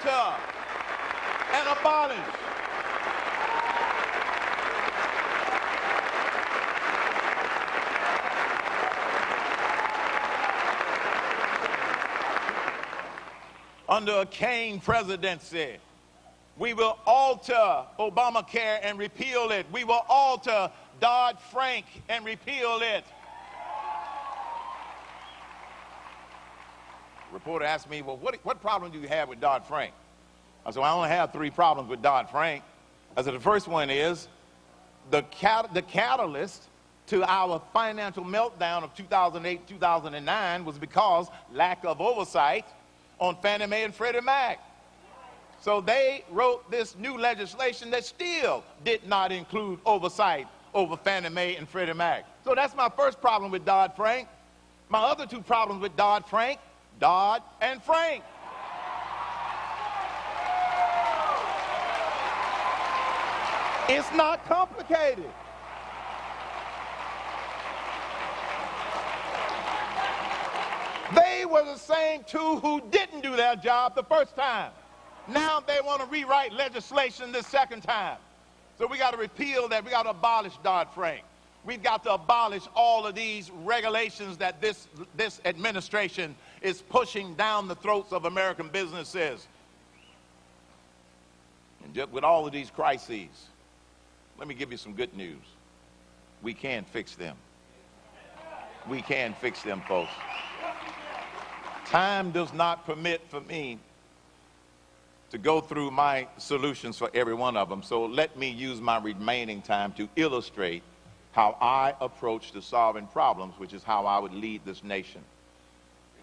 alter and abolish under a Cain presidency. We will alter Obamacare and repeal it. We will alter Dodd-Frank and repeal it. The reporter asked me, well, what problem do you have with Dodd-Frank? I said, well, I only have 3 problems with Dodd-Frank. I said, the first one is the catalyst to our financial meltdown of 2008, 2009 was because lack of oversight on Fannie Mae and Freddie Mac. So they wrote this new legislation that still did not include oversight over Fannie Mae and Freddie Mac. So that's my first problem with Dodd-Frank. My other 2 problems with Dodd-Frank, Dodd and Frank. It's not complicated. They were the same 2 who didn't do their job the first time. Now they want to rewrite legislation this second time. So we got to repeal that. We got to abolish Dodd-Frank. We've got to abolish all of these regulations that this administration is pushing down the throats of American businesses. And just with all of these crises, let me give you some good news. We can fix them. We can fix them, folks. Time does not permit for me to go through my solutions for every one of them. So let me use my remaining time to illustrate how I approach to solving problems, which is how I would lead this nation.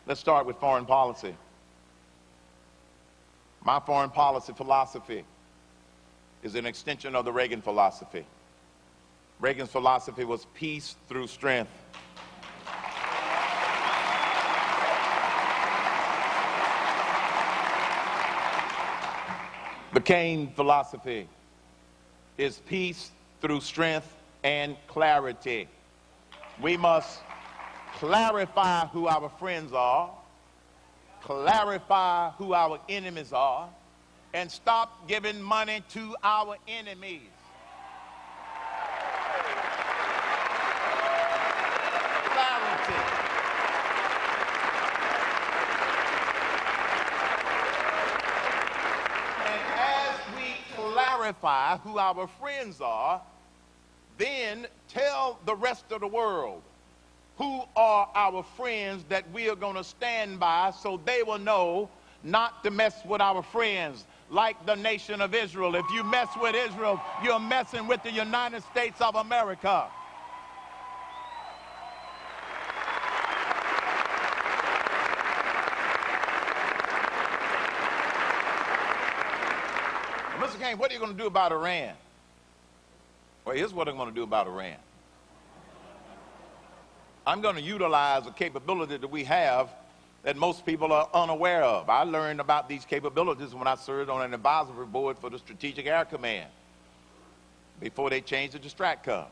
Let's start with foreign policy. My foreign policy philosophy is an extension of the Reagan philosophy. Reagan's philosophy was peace through strength. The Cain philosophy is peace through strength and clarity. We must clarify who our friends are, clarify who our enemies are, and stop giving money to our enemies. Clarity. Clarify who our friends are, then tell the rest of the world who are our friends that we are going to stand by so they will know not to mess with our friends, like the nation of Israel. If you mess with Israel, you're messing with the United States of America. Mr. Cain, what are you going to do about Iran? Well, here's what I'm going to do about Iran. I'm going to utilize a capability that we have that most people are unaware of. I learned about these capabilities when I served on an advisory board for the Strategic Air Command before they changed it to STRATCOM.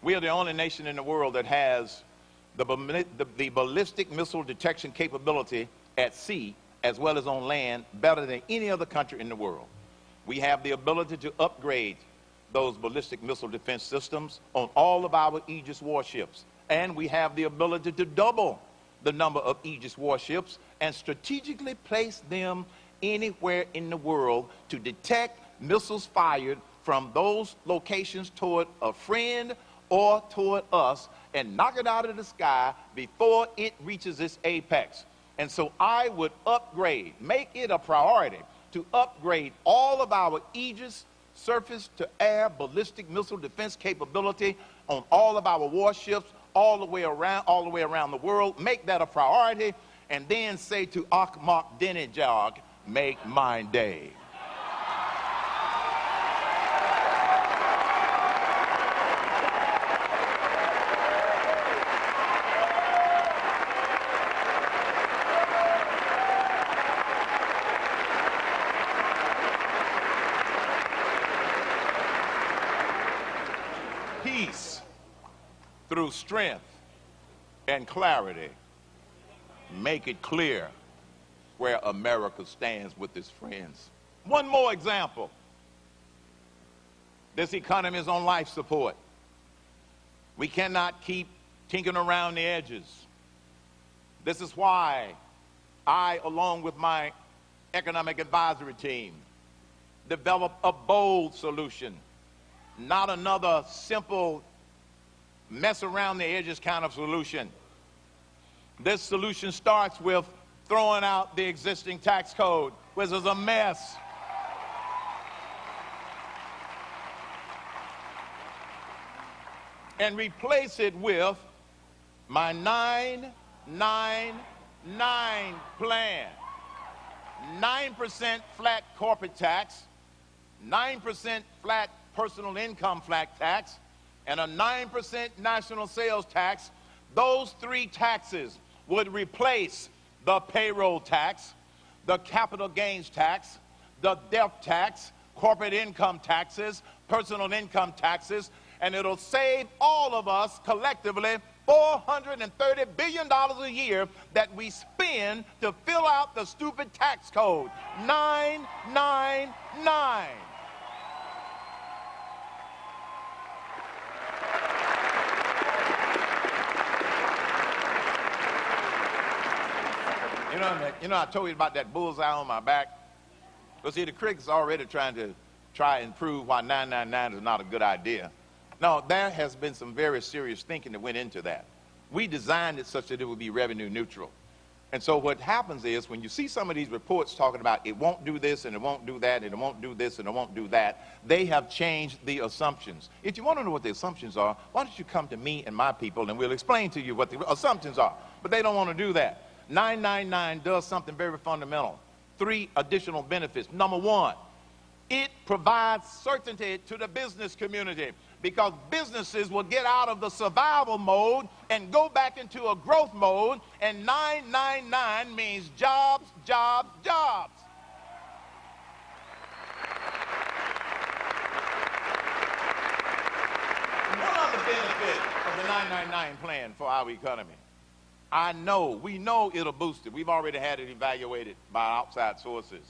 We are the only nation in the world that has the ballistic missile detection capability at sea as well as on land better than any other country in the world. We have the ability to upgrade those ballistic missile defense systems on all of our Aegis warships. And we have the ability to double the number of Aegis warships and strategically place them anywhere in the world to detect missiles fired from those locations toward a friend or toward us and knock it out of the sky before it reaches its apex. And so I would upgrade, make it a priority to upgrade all of our Aegis surface-to-air ballistic missile defense capability on all of our warships, all the way around the world. Make that a priority, and then say to Ahmadinejad, make my day. Peace through strength and clarity. Make it clear where America stands with its friends. One more example. This economy is on life support. We cannot keep tinkering around the edges. This is why I, along with my economic advisory team, developed a bold solution, not another simple mess around the edges kind of solution. This solution starts with throwing out the existing tax code, which is a mess. And replace it with my 999 plan. 9% flat corporate tax, 9% flat personal income flat tax, and a 9% national sales tax. Those three taxes would replace the payroll tax, the capital gains tax, the death tax, corporate income taxes, personal income taxes, and it'll save all of us collectively $430 billion a year that we spend to fill out the stupid tax code. 999. You know, I told you about that bullseye on my back. Well, see, the critics are already trying and prove why 999 is not a good idea. No, there has been some very serious thinking that went into that. We designed it such that it would be revenue neutral. And so what happens is when you see some of these reports talking about it won't do this and it won't do that and it won't do this and it won't do that, they have changed the assumptions. If you want to know what the assumptions are, why don't you come to me and my people and we'll explain to you what the assumptions are. But they don't want to do that. 999 does something very fundamental. 3 additional benefits. Number 1, it provides certainty to the business community, because businesses will get out of the survival mode and go back into a growth mode, and 999 means jobs, jobs, jobs. One other benefit of the 999 plan for our economy. We know it'll boost it. We've already had it evaluated by outside sources.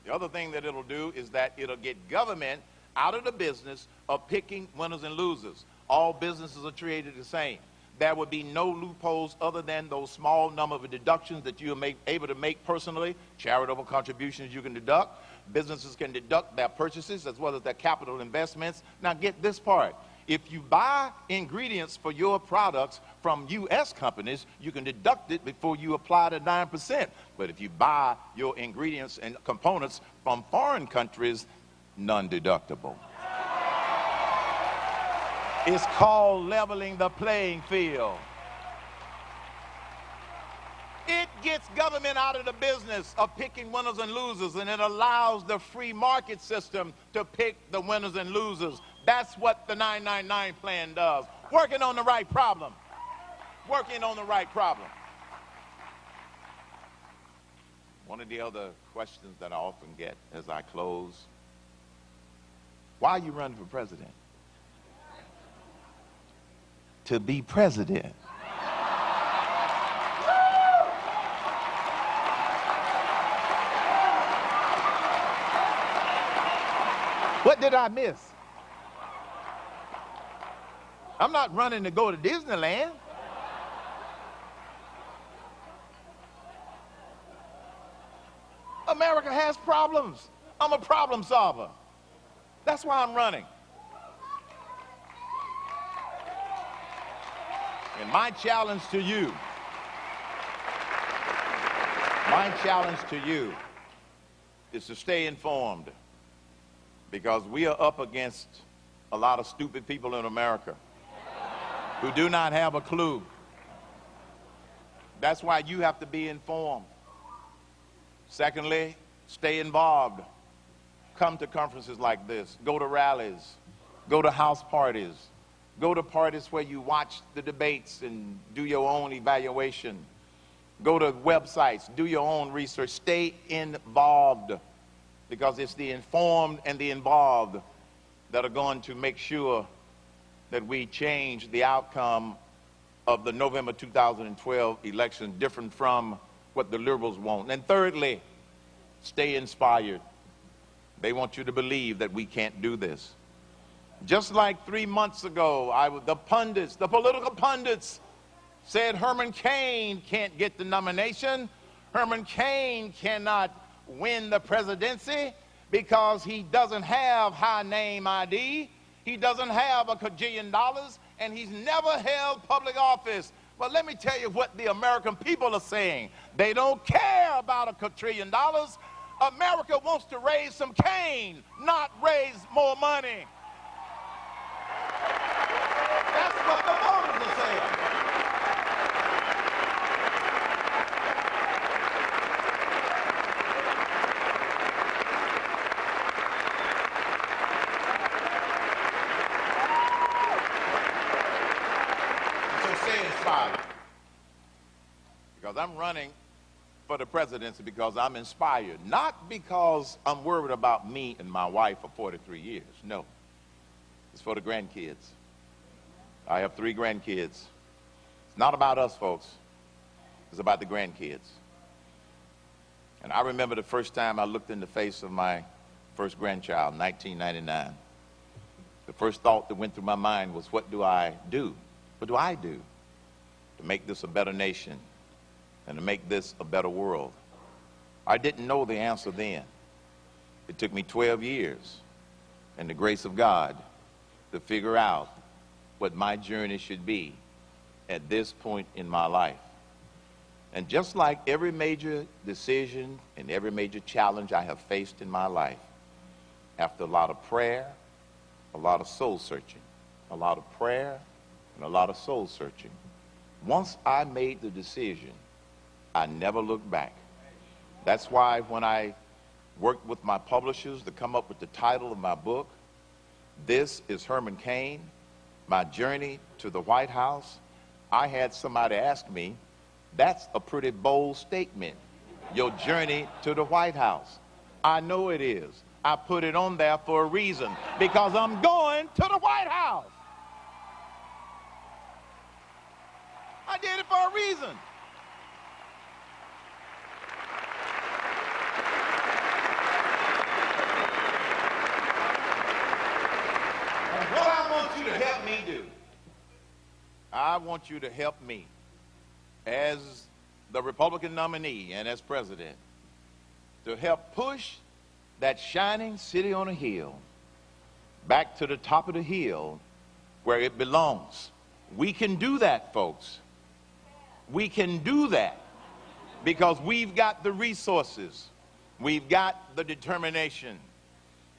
The other thing that it'll do is that it'll get government out of the business of picking winners and losers. All businesses are treated the same. There would be no loopholes other than those small number of deductions that you're able to make personally. Charitable contributions you can deduct. Businesses can deduct their purchases as well as their capital investments. Now get this part. If you buy ingredients for your products from U.S. companies, you can deduct it before you apply the 9%. But if you buy your ingredients and components from foreign countries, non-deductible. It's called leveling the playing field. It gets government out of the business of picking winners and losers, and it allows the free market system to pick the winners and losers. That's what the 999 plan does. Working on the right problem. Working on the right problem. One of the other questions that I often get as I close: why are you running for president? To be president. What did I miss? I'm not running to go to Disneyland. America has problems. I'm a problem solver. That's why I'm running. And my challenge to you is to stay informed, because we are up against a lot of stupid people in America who do not have a clue. That's why you have to be informed. Secondly, stay involved. Come to conferences like this. Go to rallies. Go to house parties. Go to parties where you watch the debates and do your own evaluation. Go to websites. Do your own research. Stay involved, because it's the informed and the involved that are going to make sure that we change the outcome of the November 2012 election, different from what the liberals want. And thirdly, stay inspired. They want you to believe that we can't do this. Just like 3 months ago, the political pundits said Herman Cain can't get the nomination. Herman Cain cannot win the presidency because he doesn't have high name ID. He doesn't have $1 kajillion, and he's never held public office. But let me tell you what the American people are saying. They don't care about $1 quadrillion. America wants to raise some cane, not raise more money. That's what the voters are saying. So stay inspired. Because I'm running for the presidency because I'm inspired, not because I'm worried about me and my wife for 43 years. No, it's for the grandkids. I have 3 grandkids. It's not about us, folks. It's about the grandkids. And I remember the first time I looked in the face of my first grandchild, 1999. The first thought that went through my mind was, what do I do? What do I do to make this a better nation and to make this a better world? I didn't know the answer then. It took me 12 years and the grace of God to figure out what my journey should be at this point in my life. And just like every major decision and every major challenge I have faced in my life, after a lot of prayer, a lot of soul searching, a lot of prayer and a lot of soul searching, once I made the decision, I never looked back. That's why when I worked with my publishers to come up with the title of my book, This is Herman Cain, My Journey to the White House, I had somebody ask me, that's a pretty bold statement, your journey to the White House. I know it is. I put it on there for a reason, because I'm going to the White House. I did it for a reason. What I want you to help me do, I want you to help me as the Republican nominee and as president to help push that shining city on a hill back to the top of the hill where it belongs. We can do that, folks. We can do that because we've got the resources. We've got the determination.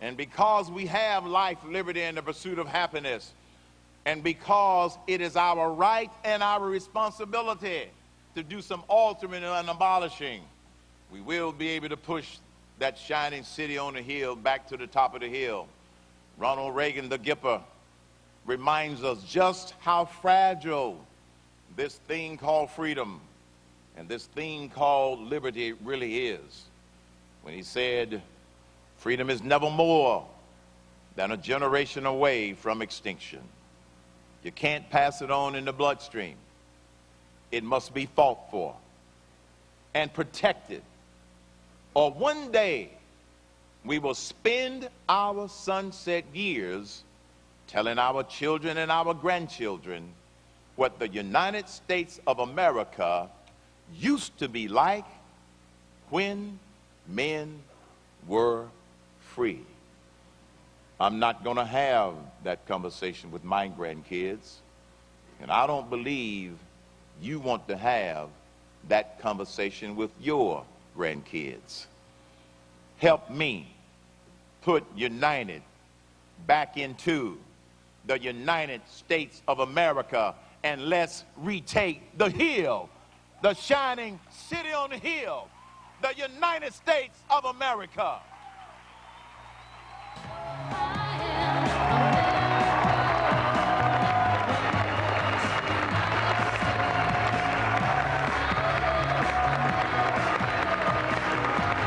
And because we have life, liberty, and the pursuit of happiness, and because it is our right and our responsibility to do some altering and abolishing, we will be able to push that shining city on the hill back to the top of the hill. Ronald Reagan, the Gipper, reminds us just how fragile this thing called freedom and this thing called liberty really is, when he said, freedom is never more than a generation away from extinction. You can't pass it on in the bloodstream. It must be fought for and protected, or one day we will spend our sunset years telling our children and our grandchildren what the United States of America used to be like when men were free. I'm not going to have that conversation with my grandkids, and I don't believe you want to have that conversation with your grandkids. Help me put united back into the United States of America, and let's retake the hill, the shining city on the hill, the United States of America.